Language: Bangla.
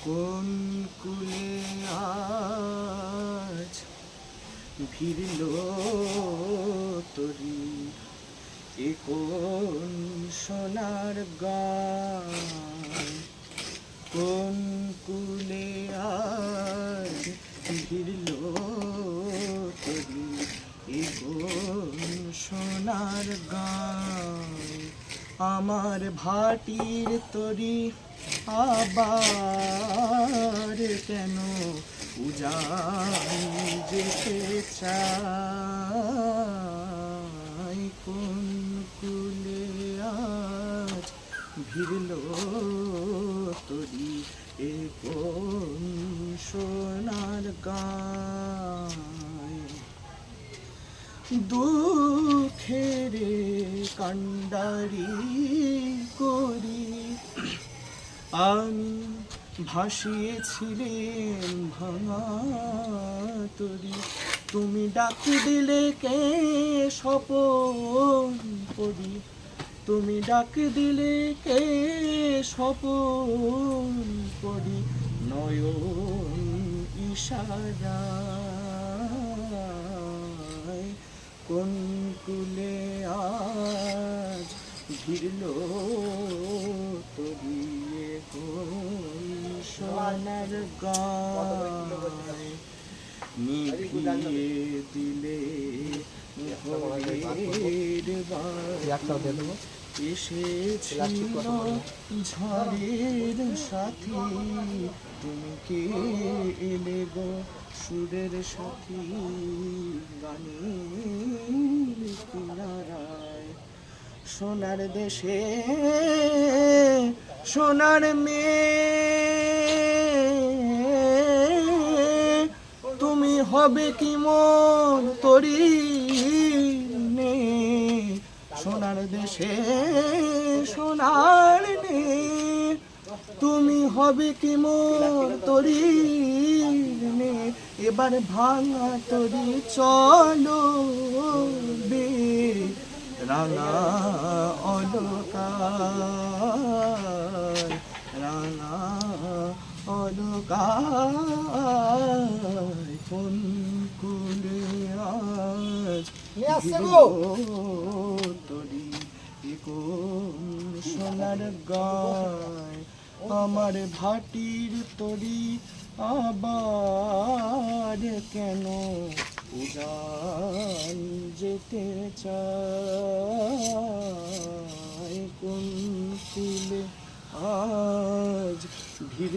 কোন কুলে আজ ভিড়ল তরি, এ কোন সোনার গান। কোন কুলে আজ ভিড়ল তরি, এ কোন সোনার গান। আমার ভাটির তরি আবার কেন উজান যেতে চাই। কোন কুলে আজ ভিড়ল তরি, এ কোন সোনার গান। দুঃখের কান্ডারি করি আমি ভাসিয়েছিলেন ভাঙা তরি। তুমি ডাক দিলে কে স্বপন পড়ি, তুমি ডাক দিলে কে স্বপন পড়ি। নয়ন ইশারায় কোন কুলে আজ ভিড়ল তরি, এ কোন সোনার গান। নিভিয়ে দিলে ভোরের বাতি, এসেছিল ঝড়ের সাথী। তুমি কে এলে গো সুরের সাথী, গানের কিনারায়। সোনার দেশে সোনার মেয়ে, তুমি হবে কি মন তরি নে। সোনার দেশে সোনার মেয়ে, তুমি হবে কি মন তরি নে। এবার ভাঙা তরি চলো বে রাঙা অলকার, রাঙা অলকার। কোন কুলে আজ তরি, এ কোন সোনার গায়। আমার ভাটির তরি আবার কেন উজান যেতে চায়। কোন কুলে আজ ভিড়